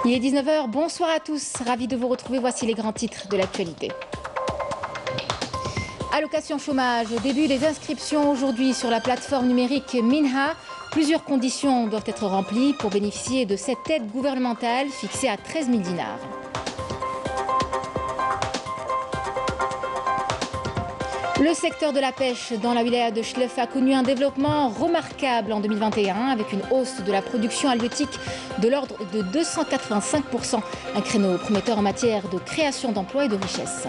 Il est 19 h, bonsoir à tous, ravi de vous retrouver, voici les grands titres de l'actualité. Allocation chômage, début des inscriptions aujourd'hui sur la plateforme numérique Minha. Plusieurs conditions doivent être remplies pour bénéficier de cette aide gouvernementale fixée à 13 000 dinars. Le secteur de la pêche dans la wilaya de Chlef a connu un développement remarquable en 2021 avec une hausse de la production halieutique de l'ordre de 285%, un créneau prometteur en matière de création d'emplois et de richesses.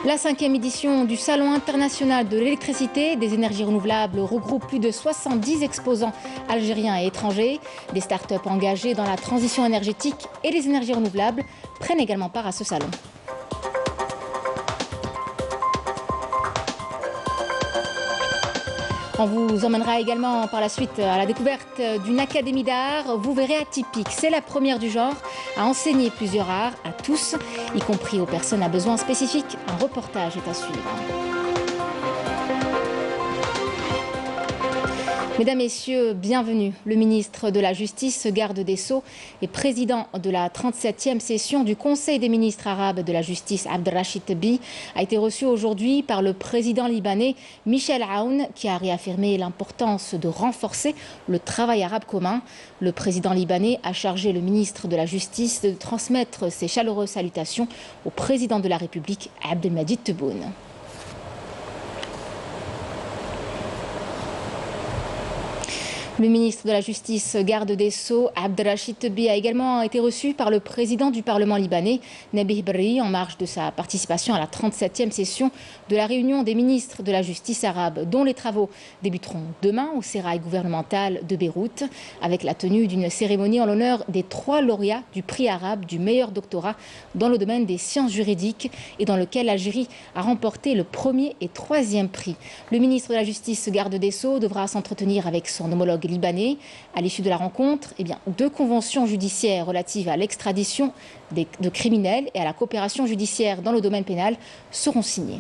La 5e édition du Salon international de l'électricité des énergies renouvelables regroupe plus de 70 exposants algériens et étrangers. Des start-up engagées dans la transition énergétique et les énergies renouvelables prennent également part à ce salon. On vous emmènera également par la suite à la découverte d'une académie d'art. Vous verrez atypique, c'est la première du genre à enseigner plusieurs arts à tous, y compris aux personnes à besoins spécifiques. Un reportage est à suivre. Mesdames, Messieurs, bienvenue. Le ministre de la Justice, garde des Sceaux et président de la 37e session du Conseil des ministres arabes de la Justice, Abdelrachid Tebbi, a été reçu aujourd'hui par le président libanais Michel Aoun, qui a réaffirmé l'importance de renforcer le travail arabe commun. Le président libanais a chargé le ministre de la Justice de transmettre ses chaleureuses salutations au président de la République, Abdelmadjid Tebboune. Le ministre de la Justice, garde des Sceaux, Abdelrachid Tebbi, a également été reçu par le président du Parlement libanais, Nabih Berri, en marge de sa participation à la 37e session de la réunion des ministres de la Justice arabe, dont les travaux débuteront demain au sérail gouvernemental de Beyrouth, avec la tenue d'une cérémonie en l'honneur des 3 lauréats du prix arabe du meilleur doctorat dans le domaine des sciences juridiques et dans lequel l'Algérie a remporté le 1er et 3e prix. Le ministre de la Justice, garde des Sceaux, devra s'entretenir avec son homologue libanais. À l'issue de la rencontre, 2 conventions judiciaires relatives à l'extradition de criminels et à la coopération judiciaire dans le domaine pénal seront signées.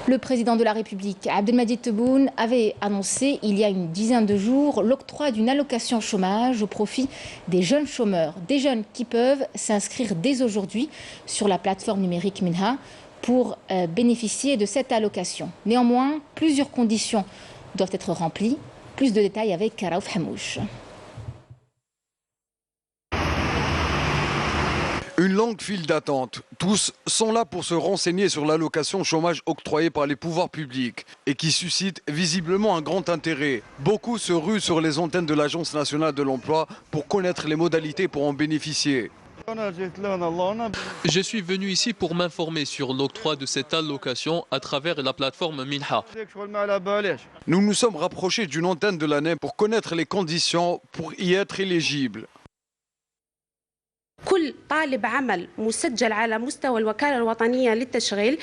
Le président de la République, Abdelmadjid Tebboune, avait annoncé il y a une dizaine de jours l'octroi d'une allocation chômage au profit des jeunes chômeurs, des jeunes qui peuvent s'inscrire dès aujourd'hui sur la plateforme numérique Minha pour bénéficier de cette allocation. Néanmoins, plusieurs conditions doivent être remplies. Plus de détails avec Raouf Hamouche. Une longue file d'attente. Tous sont là pour se renseigner sur l'allocation chômage octroyée par les pouvoirs publics et qui suscite visiblement un grand intérêt. Beaucoup se ruent sur les antennes de l'Agence nationale de l'emploi pour connaître les modalités pour en bénéficier. Je suis venu ici pour m'informer sur l'octroi de cette allocation à travers la plateforme Minha. Nous nous sommes rapprochés d'une antenne de l'ANEM pour connaître les conditions pour y être éligible. كل طالب عمل مسجل على مستوى الوكالة الوطنية للتشغيل.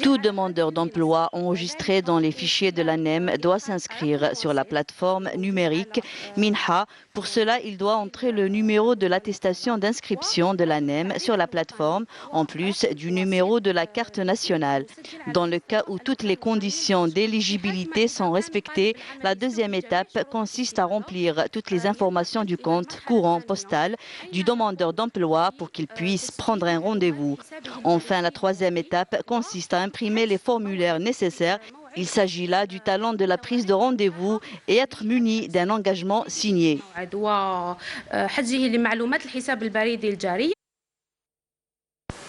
Tout demandeur d'emploi enregistré dans les fichiers de l'ANEM doit s'inscrire sur la plateforme numérique Minha. Pour cela, il doit entrer le numéro de l'attestation d'inscription de l'ANEM sur la plateforme, en plus du numéro de la carte nationale. Dans le cas où toutes les conditions d'éligibilité sont respectées, la deuxième étape consiste à remplir toutes les informations du compte courant postal du demandeur d'emploi pour qu'il puisse prendre un rendez-vous. Enfin, la troisième étape consiste à imprimer les formulaires nécessaires. Il s'agit là du talent de la prise de rendez-vous et être muni d'un engagement signé.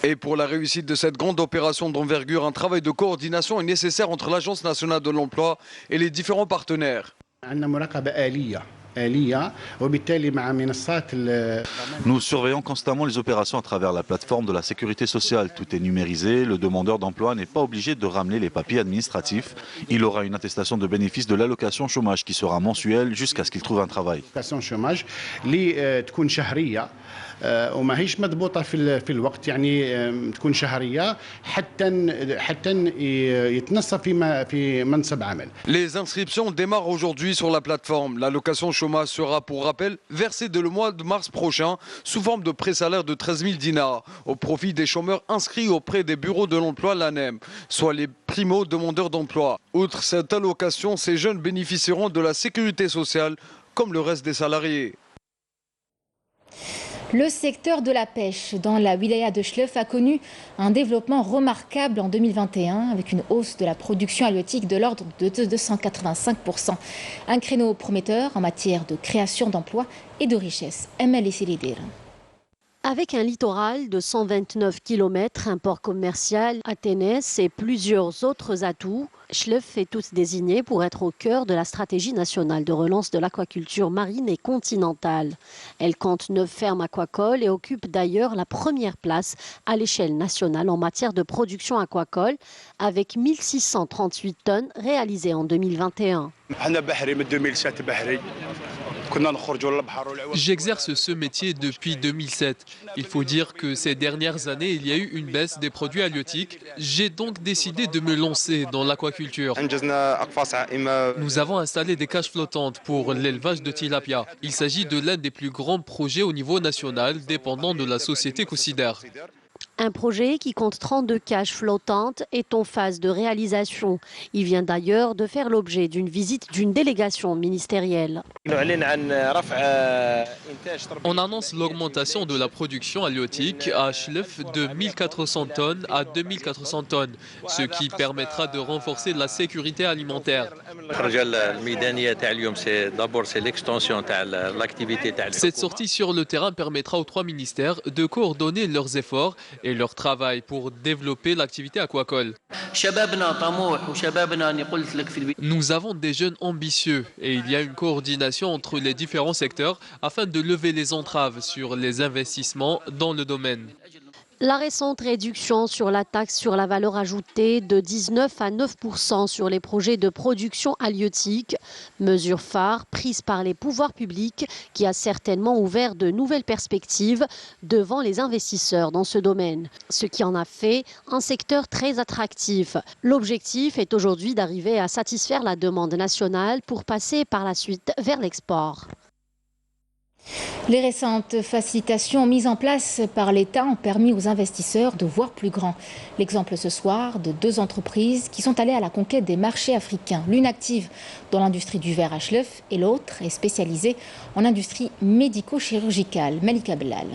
Et pour la réussite de cette grande opération d'envergure, un travail de coordination est nécessaire entre l'Agence nationale de l'emploi et les différents partenaires. Nous surveillons constamment les opérations à travers la plateforme de la sécurité sociale. Tout est numérisé. Le demandeur d'emploi n'est pas obligé de ramener les papiers administratifs. Il aura une attestation de bénéfice de l'allocation chômage qui sera mensuelle jusqu'à ce qu'il trouve un travail. وماهيش مضبوطه في الوقت يعني تكون شهريه حتى يتنصب في منصب عمل. Les inscriptions démarrent aujourd'hui sur la plateforme. L'allocation chômage chômage sera, pour rappel, versée dès le mois de mars prochain sous forme de pré-salaire de 13 000 dinars au profit des chômeurs inscrits auprès des bureaux de l'emploi, l'ANEM, soit les primo-demandeurs d'emploi. Outre cette allocation, ces jeunes bénéficieront de la sécurité sociale comme le reste des salariés. Le secteur de la pêche dans la wilaya de Chlef a connu un développement remarquable en 2021 avec une hausse de la production halieutique de l'ordre de 285%. Un créneau prometteur en matière de création d'emplois et de richesses. Emel Silidir. Avec un littoral de 129 km, un port commercial, Athénès et plusieurs autres atouts, Chlef est tous désigné pour être au cœur de la stratégie nationale de relance de l'aquaculture marine et continentale. Elle compte 9 fermes aquacoles et occupe d'ailleurs la première place à l'échelle nationale en matière de production aquacole avec 1638 tonnes réalisées en 2021. J'exerce ce métier depuis 2007. Il faut dire que ces dernières années, il y a eu une baisse des produits halieutiques. J'ai donc décidé de me lancer dans l'aquaculture. Nous avons installé des cages flottantes pour l'élevage de tilapia. Il s'agit de l'un des plus grands projets au niveau national dépendant de la société Cocider. Un projet qui compte 32 cages flottantes est en phase de réalisation. Il vient d'ailleurs de faire l'objet d'une visite d'une délégation ministérielle. On annonce l'augmentation de la production halieutique à Chlef de 1400 tonnes à 2400 tonnes, ce qui permettra de renforcer la sécurité alimentaire. Cette sortie sur le terrain permettra aux 3 ministères de coordonner leurs efforts et leur travail pour développer l'activité aquacole. Nous avons des jeunes ambitieux et il y a une coordination entre les différents secteurs afin de lever les entraves sur les investissements dans le domaine. La récente réduction sur la taxe sur la valeur ajoutée de 19 à 9% sur les projets de production halieutique, mesure phare prise par les pouvoirs publics qui a certainement ouvert de nouvelles perspectives devant les investisseurs dans ce domaine, ce qui en a fait un secteur très attractif. L'objectif est aujourd'hui d'arriver à satisfaire la demande nationale pour passer par la suite vers l'export. Les récentes facilitations mises en place par l'État ont permis aux investisseurs de voir plus grand. L'exemple ce soir de 2 entreprises qui sont allées à la conquête des marchés africains. L'une active dans l'industrie du verre à Chlef et l'autre est spécialisée en industrie médico-chirurgicale. Malika Bellal.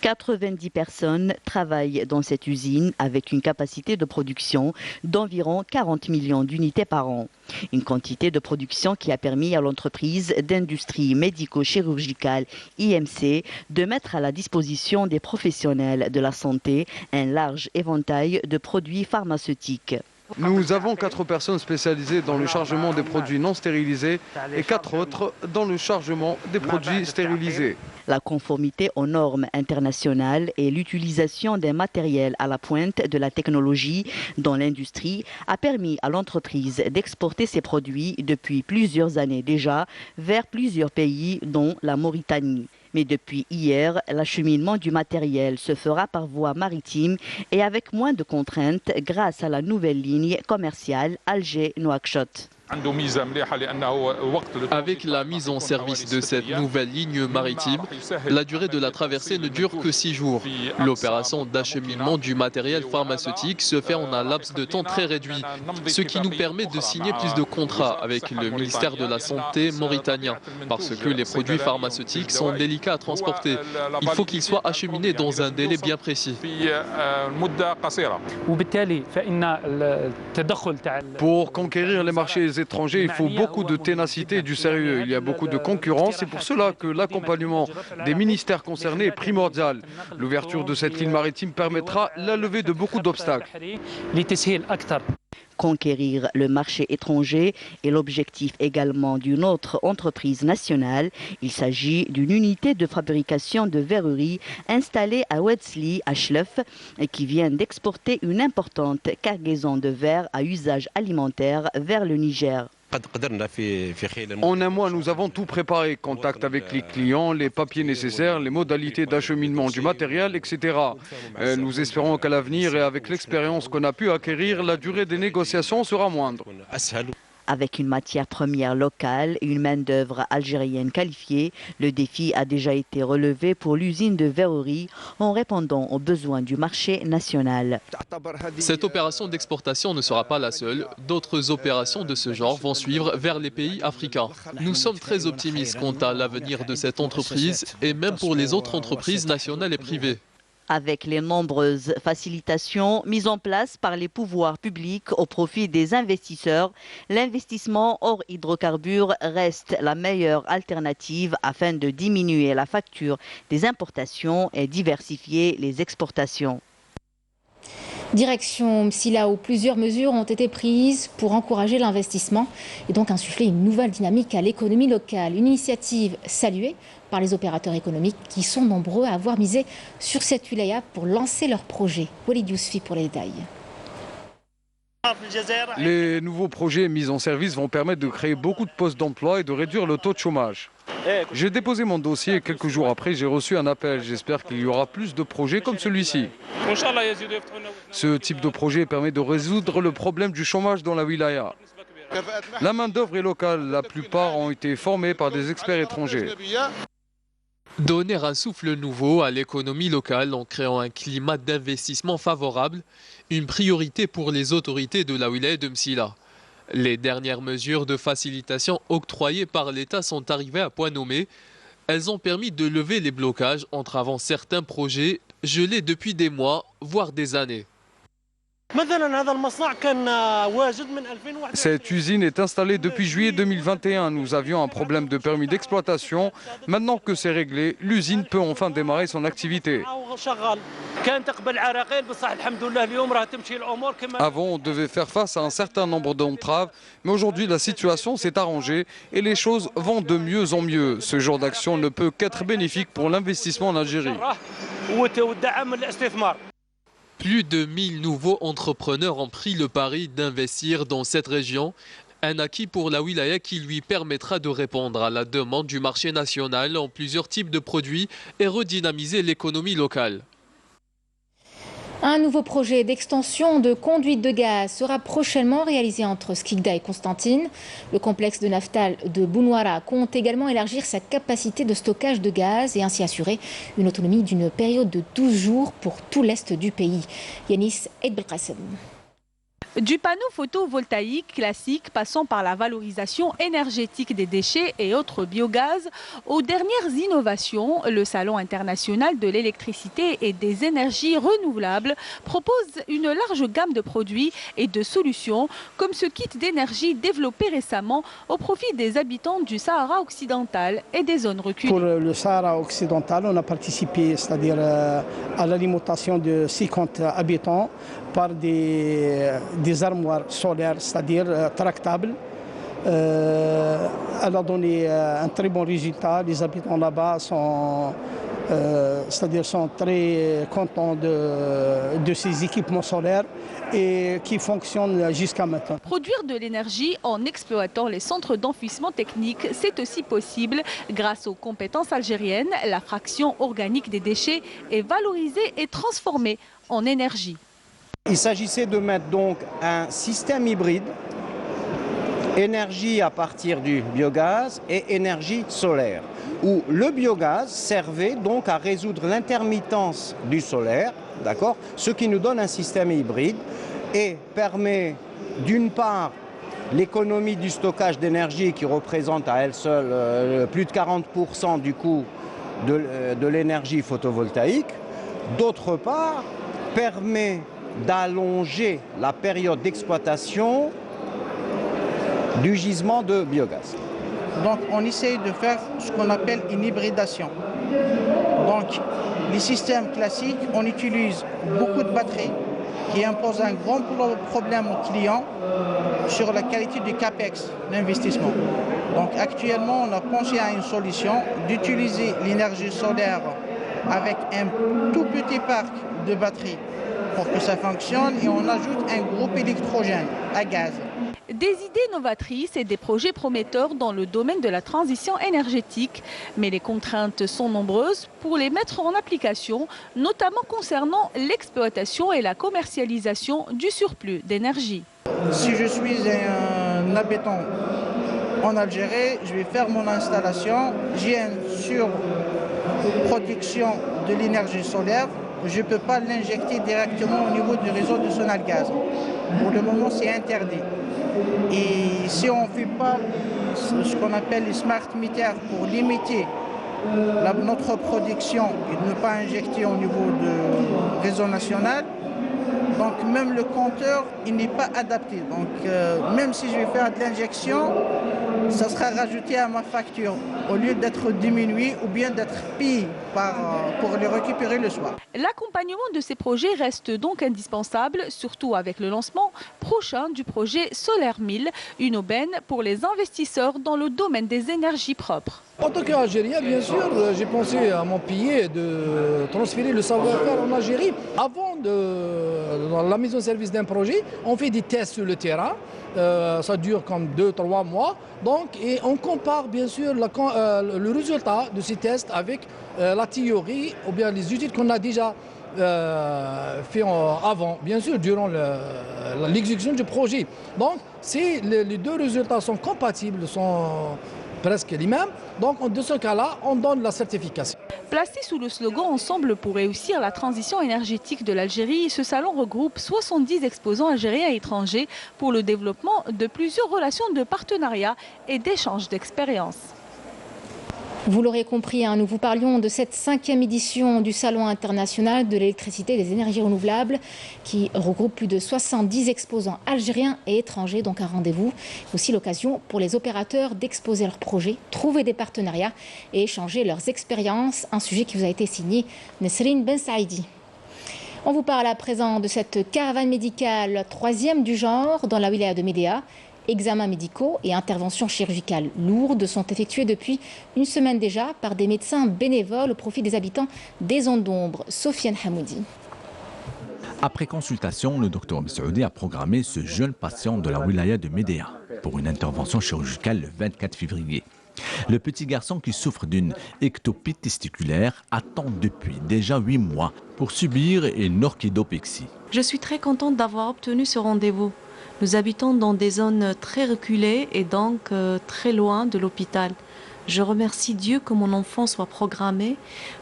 90 personnes travaillent dans cette usine avec une capacité de production d'environ 40 millions d'unités par an. Une quantité de production qui a permis à l'entreprise d'industrie médico-chirurgicale IMC de mettre à la disposition des professionnels de la santé un large éventail de produits pharmaceutiques. Nous avons 4 personnes spécialisées dans le chargement des produits non stérilisés et 4 autres dans le chargement des produits stérilisés. La conformité aux normes internationales et l'utilisation d'un matériel à la pointe de la technologie dans l'industrie a permis à l'entreprise d'exporter ses produits depuis plusieurs années déjà vers plusieurs pays dont la Mauritanie. Mais depuis hier, l'acheminement du matériel se fera par voie maritime et avec moins de contraintes grâce à la nouvelle ligne commerciale Alger-Nouakchott. Avec la mise en service de cette nouvelle ligne maritime, la durée de la traversée ne dure que 6 jours. L'opération d'acheminement du matériel pharmaceutique se fait en un laps de temps très réduit, ce qui nous permet de signer plus de contrats avec le ministère de la Santé mauritanien, parce que les produits pharmaceutiques sont délicats à transporter. Il faut qu'ils soient acheminés dans un délai bien précis. Pour conquérir les marchés étrangers, il faut beaucoup de ténacité et du sérieux. Il y a beaucoup de concurrence. C'est pour cela que l'accompagnement des ministères concernés est primordial. L'ouverture de cette ligne maritime permettra la levée de beaucoup d'obstacles. Conquérir le marché étranger est l'objectif également d'une autre entreprise nationale. Il s'agit d'une unité de fabrication de verrerie installée à Wetzli, à Chlef, et qui vient d'exporter une importante cargaison de verre à usage alimentaire vers le Niger. En un mois, nous avons tout préparé. Contact avec les clients, les papiers nécessaires, les modalités d'acheminement du matériel, etc. Nous espérons qu'à l'avenir et avec l'expérience qu'on a pu acquérir, la durée des négociations sera moindre. Avec une matière première locale et une main-d'œuvre algérienne qualifiée, le défi a déjà été relevé pour l'usine de verrerie en répondant aux besoins du marché national. Cette opération d'exportation ne sera pas la seule. D'autres opérations de ce genre vont suivre vers les pays africains. Nous sommes très optimistes quant à l'avenir de cette entreprise et même pour les autres entreprises nationales et privées. Avec les nombreuses facilitations mises en place par les pouvoirs publics au profit des investisseurs, l'investissement hors hydrocarbures reste la meilleure alternative afin de diminuer la facture des importations et diversifier les exportations. Direction Msila où plusieurs mesures ont été prises pour encourager l'investissement et donc insuffler une nouvelle dynamique à l'économie locale. Une initiative saluée par les opérateurs économiques qui sont nombreux à avoir misé sur cette wilaya pour lancer leurs projets. Walid Yousfi pour les détails. Les nouveaux projets mis en service vont permettre de créer beaucoup de postes d'emploi et de réduire le taux de chômage. J'ai déposé mon dossier et quelques jours après, j'ai reçu un appel. J'espère qu'il y aura plus de projets comme celui-ci. Ce type de projet permet de résoudre le problème du chômage dans la wilaya. La main-d'œuvre est locale. La plupart ont été formés par des experts étrangers. Donner un souffle nouveau à l'économie locale en créant un climat d'investissement favorable, une priorité pour les autorités de la wilaya de Msila. Les dernières mesures de facilitation octroyées par l'État sont arrivées à point nommé. Elles ont permis de lever les blocages entravant certains projets gelés depuis des mois, voire des années. Cette usine est installée depuis juillet 2021. Nous avions un problème de permis d'exploitation. Maintenant que c'est réglé, l'usine peut enfin démarrer son activité. Avant, on devait faire face à un certain nombre d'entraves, mais aujourd'hui la situation s'est arrangée et les choses vont de mieux en mieux. Ce genre d'action ne peut qu'être bénéfique pour l'investissement en Algérie. Plus de 1000 nouveaux entrepreneurs ont pris le pari d'investir dans cette région, un acquis pour la wilaya qui lui permettra de répondre à la demande du marché national en plusieurs types de produits et redynamiser l'économie locale. Un nouveau projet d'extension de conduite de gaz sera prochainement réalisé entre Skikda et Constantine. Le complexe de Naftal de Bounouara compte également élargir sa capacité de stockage de gaz et ainsi assurer une autonomie d'une période de 12 jours pour tout l'est du pays. Yanis Eid-Belqasem. Du panneau photovoltaïque classique passant par la valorisation énergétique des déchets et autres biogaz aux dernières innovations, le Salon international de l'électricité et des énergies renouvelables propose une large gamme de produits et de solutions comme ce kit d'énergie développé récemment au profit des habitants du Sahara occidental et des zones reculées. Pour le Sahara occidental, on a participé, c'est-à-dire à l'alimentation de 50 habitants par des armoires solaires, c'est-à-dire tractables. Elle a donné un très bon résultat. Les habitants là-bas sont très contents de ces équipements solaires et qui fonctionnent jusqu'à maintenant. Produire de l'énergie en exploitant les centres d'enfouissement technique, c'est aussi possible grâce aux compétences algériennes. La fraction organique des déchets est valorisée et transformée en énergie. Il s'agissait de mettre donc un système hybride, énergie à partir du biogaz et énergie solaire, où le biogaz servait donc à résoudre l'intermittence du solaire, d'accord, ce qui nous donne un système hybride et permet d'une part l'économie du stockage d'énergie qui représente à elle seule plus de 40% du coût de l'énergie photovoltaïque, d'autre part permet d'allonger la période d'exploitation du gisement de biogaz. Donc on essaye de faire ce qu'on appelle une hybridation. Donc les systèmes classiques, on utilise beaucoup de batteries qui imposent un grand problème aux clients sur la qualité du capex d'investissement. Donc actuellement on a pensé à une solution d'utiliser l'énergie solaire avec un tout petit parc de batteries pour que ça fonctionne et on ajoute un groupe électrogène à gaz. Des idées novatrices et des projets prometteurs dans le domaine de la transition énergétique. Mais les contraintes sont nombreuses pour les mettre en application, notamment concernant l'exploitation et la commercialisation du surplus d'énergie. Si je suis un habitant en Algérie, je vais faire mon installation. J'ai une surproduction de l'énergie solaire. Je ne peux pas l'injecter directement au niveau du réseau de Sonalgaz. Pour le moment, c'est interdit. Et si on ne fait pas ce qu'on appelle les smart meters pour limiter notre production et de ne pas injecter au niveau du réseau national, donc même le compteur, il n'est pas adapté. Donc même si je vais faire de l'injection, ça sera rajouté à ma facture au lieu d'être diminué ou bien d'être payé pour les récupérer le soir. L'accompagnement de ces projets reste donc indispensable, surtout avec le lancement prochain du projet Solaire 1000, une aubaine pour les investisseurs dans le domaine des énergies propres. En tant qu'Algérien, bien sûr, j'ai pensé à mon pays de transférer le savoir-faire en Algérie. Avant dans la mise en service d'un projet, on fait des tests sur le terrain. Ça dure comme 2-3 mois. Donc, et on compare bien sûr le résultat de ces tests avec la théorie ou bien les études qu'on a déjà fait avant, bien sûr, durant l'exécution du projet. Donc, si les deux résultats sont compatibles, sont presque les mêmes, donc dans ce cas-là, on donne la certification. Placé sous le slogan « Ensemble pour réussir la transition énergétique de l'Algérie », ce salon regroupe 70 exposants algériens et étrangers pour le développement de plusieurs relations de partenariat et d'échange d'expériences. Vous l'aurez compris, nous vous parlions de cette 5e édition du Salon international de l'électricité et des énergies renouvelables qui regroupe plus de 70 exposants algériens et étrangers. Donc un rendez-vous, aussi l'occasion pour les opérateurs d'exposer leurs projets, trouver des partenariats et échanger leurs expériences. Un sujet qui vous a été signé Nesrine Ben Saïdi. On vous parle à présent de cette caravane médicale 3e du genre dans la wilaya de Médéa. Examens médicaux et interventions chirurgicales lourdes sont effectués depuis une semaine déjà par des médecins bénévoles au profit des habitants des zones d'ombre. Sofiane Hamoudi. Après consultation, le docteur Messaoudi a programmé ce jeune patient de la wilaya de Médéa pour une intervention chirurgicale le 24 février. Le petit garçon qui souffre d'une ectopie testiculaire attend depuis déjà 8 mois pour subir une orchidopexie. Je suis très contente d'avoir obtenu ce rendez-vous. Nous habitons dans des zones très reculées et donc très loin de l'hôpital. Je remercie Dieu que mon enfant soit programmé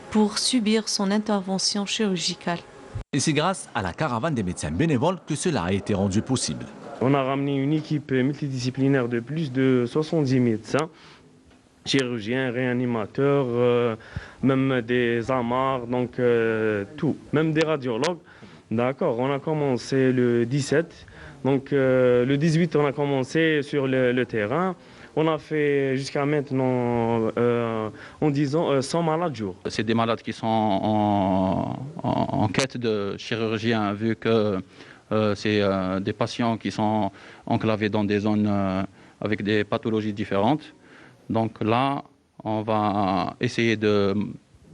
pour subir son intervention chirurgicale. Et c'est grâce à la caravane des médecins bénévoles que cela a été rendu possible. On a ramené une équipe multidisciplinaire de plus de 70 médecins, chirurgiens, réanimateurs, même des amars, donc tout, même des radiologues. D'accord, on a commencé le 17. Donc le 18, on a commencé sur le terrain. On a fait jusqu'à maintenant, en disant, 100 malades jour. C'est des malades qui sont en quête de chirurgiens, vu que c'est des patients qui sont enclavés dans des zones avec des pathologies différentes. Donc là, on va essayer de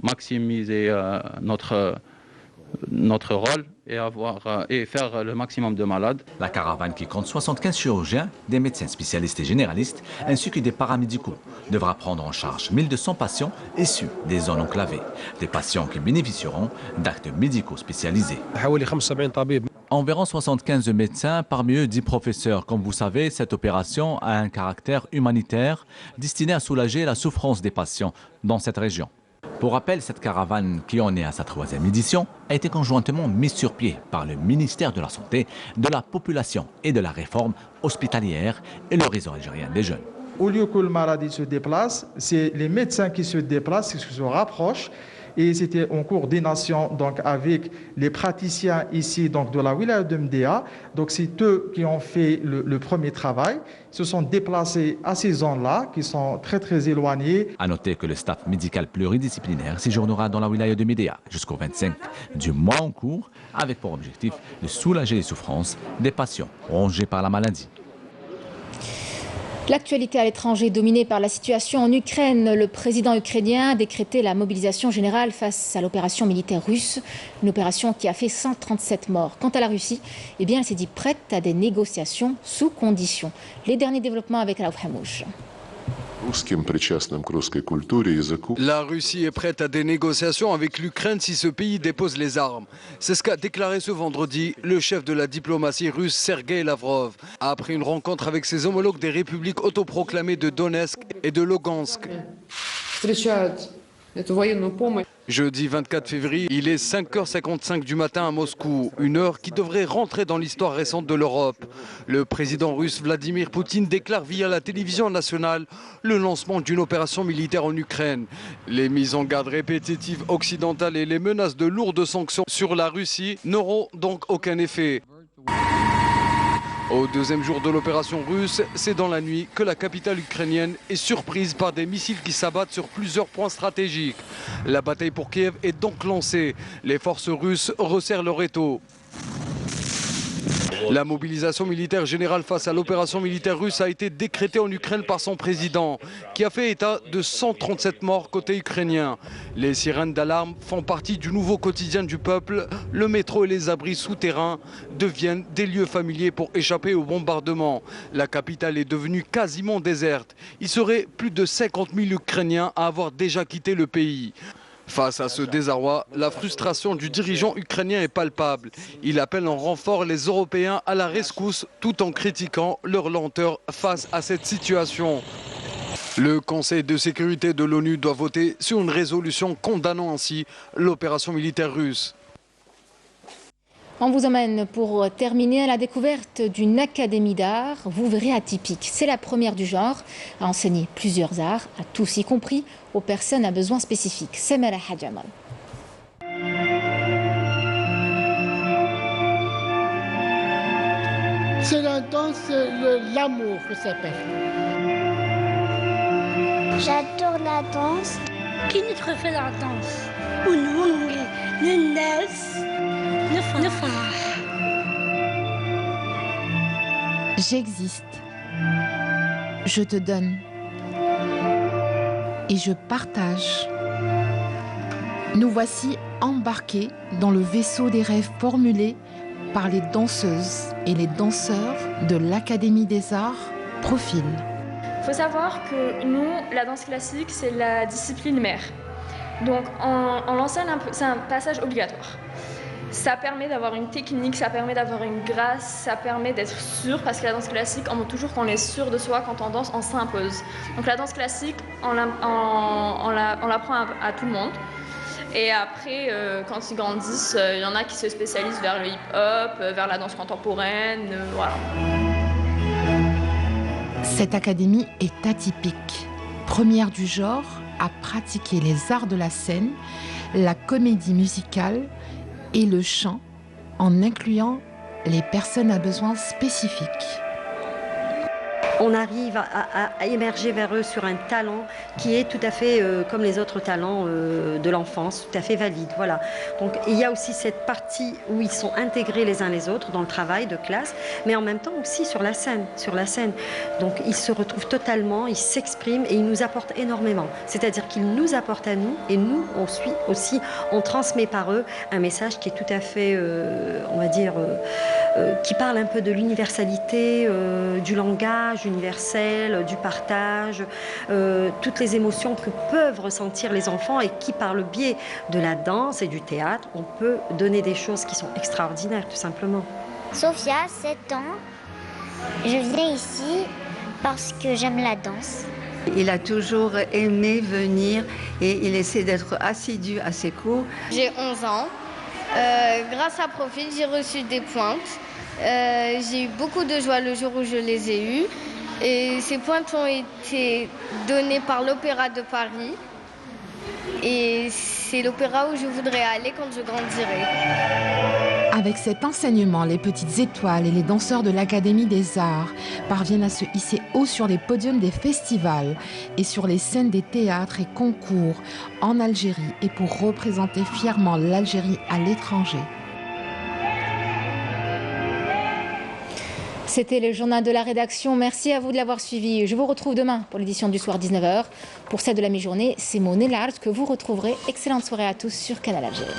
maximiser notre rôle et faire le maximum de malades. La caravane qui compte 75 chirurgiens, des médecins spécialistes et généralistes, ainsi que des paramédicaux, devra prendre en charge 1200 patients issus des zones enclavées. Des patients qui bénéficieront d'actes médicaux spécialisés. Environ 75 médecins, parmi eux 10 professeurs. Comme vous savez, cette opération a un caractère humanitaire destiné à soulager la souffrance des patients dans cette région. Pour rappel, cette caravane, qui en est à sa 3e édition, a été conjointement mise sur pied par le ministère de la Santé, de la Population et de la Réforme hospitalière et le réseau algérien des jeunes. Au lieu que le malade se déplace, c'est les médecins qui se déplacent, qui se rapprochent. Et c'était en coordination donc, avec les praticiens ici donc, de la wilaya de Médéa. Donc c'est eux qui ont fait le premier travail. Ils se sont déplacés à ces zones-là qui sont très très éloignées. À noter que le staff médical pluridisciplinaire séjournera dans la wilaya de Médéa jusqu'au 25 du mois en cours, avec pour objectif de soulager les souffrances des patients rongés par la maladie. L'actualité à l'étranger dominée par la situation en Ukraine. Le président ukrainien a décrété la mobilisation générale face à l'opération militaire russe, une opération qui a fait 137 morts. Quant à la Russie, eh bien, elle s'est dit prête à des négociations sous conditions. Les derniers développements avec Raouf Hamouche. La Russie est prête à des négociations avec l'Ukraine si ce pays dépose les armes. C'est ce qu'a déclaré ce vendredi le chef de la diplomatie russe Sergueï Lavrov, après une rencontre avec ses homologues des républiques autoproclamées de Donetsk et de Lugansk. Jeudi 24 février, il est 5h55 du matin à Moscou, une heure qui devrait rentrer dans l'histoire récente de l'Europe. Le président russe Vladimir Poutine déclare via la télévision nationale le lancement d'une opération militaire en Ukraine. Les mises en garde répétitives occidentales et les menaces de lourdes sanctions sur la Russie n'auront donc aucun effet. Au deuxième jour de l'opération russe, c'est dans la nuit que la capitale ukrainienne est surprise par des missiles qui s'abattent sur plusieurs points stratégiques. La bataille pour Kiev est donc lancée. Les forces russes resserrent leur étau. La mobilisation militaire générale face à l'opération militaire russe a été décrétée en Ukraine par son président, qui a fait état de 137 morts côté ukrainien. Les sirènes d'alarme font partie du nouveau quotidien du peuple. Le métro et les abris souterrains deviennent des lieux familiers pour échapper aux bombardements. La capitale est devenue quasiment déserte. Il serait plus de 50 000 Ukrainiens à avoir déjà quitté le pays. Face à ce désarroi, la frustration du dirigeant ukrainien est palpable. Il appelle en renfort les Européens à la rescousse tout en critiquant leur lenteur face à cette situation. Le Conseil de sécurité de l'ONU doit voter sur une résolution condamnant ainsi l'opération militaire russe. On vous emmène pour terminer à la découverte d'une académie d'art, vous verrez atypique. C'est la première du genre à enseigner plusieurs arts, à tous, y compris aux personnes à besoins spécifiques. Samara Hadjamal. C'est la danse, l'amour que ça s'appelle. J'adore la danse. Qui ne fait la danse? Le J'existe, je te donne et je partage. Nous voici embarqués dans le vaisseau des rêves formulés par les danseuses et les danseurs de l'Académie des Arts Profil. Il faut savoir que nous, la danse classique, c'est la discipline mère. Donc on l'enseigne un peu, c'est un passage obligatoire. Ça permet d'avoir une technique, ça permet d'avoir une grâce, ça permet d'être sûr, parce que la danse classique, on veut toujours qu'on est sûr de soi quand on danse, on s'impose. Donc la danse classique, on l'apprend à tout le monde. Et après, quand ils grandissent, il y en a qui se spécialisent vers le hip-hop, vers la danse contemporaine, voilà. Cette académie est atypique, première du genre à pratiquer les arts de la scène, la comédie musicale et le chant, en incluant les personnes à besoins spécifiques. On arrive à émerger vers eux sur un talent qui est tout à fait comme les autres talents de l'enfance, tout à fait valide. Voilà. Donc il y a aussi cette partie où ils sont intégrés les uns les autres dans le travail de classe, mais en même temps aussi sur la scène. Donc ils se retrouvent totalement, ils s'expriment et ils nous apportent énormément. C'est-à-dire qu'ils nous apportent à nous et nous on suit aussi, on transmet par eux un message qui est tout à fait, on va dire, qui parle un peu de l'universalité du langage universel, du partage, toutes les émotions que peuvent ressentir les enfants et qui, par le biais de la danse et du théâtre, on peut donner des choses qui sont extraordinaires, tout simplement. Sophia, 7 ans. Je viens ici parce que j'aime la danse. Il a toujours aimé venir et il essaie d'être assidu à ses cours. J'ai 11 ans. Grâce à Profil, j'ai reçu des pointes. J'ai eu beaucoup de joie le jour où je les ai eues. Et ces pointes ont été données par l'Opéra de Paris. Et c'est l'opéra où je voudrais aller quand je grandirai. Avec cet enseignement, les petites étoiles et les danseurs de l'Académie des Arts parviennent à se hisser haut sur les podiums des festivals et sur les scènes des théâtres et concours en Algérie et pour représenter fièrement l'Algérie à l'étranger. C'était le journal de la rédaction. Merci à vous de l'avoir suivi. Je vous retrouve demain pour l'édition du soir 19h. Pour celle de la mi-journée, c'est Maud Nellard que vous retrouverez. Excellente soirée à tous sur Canal Algérie.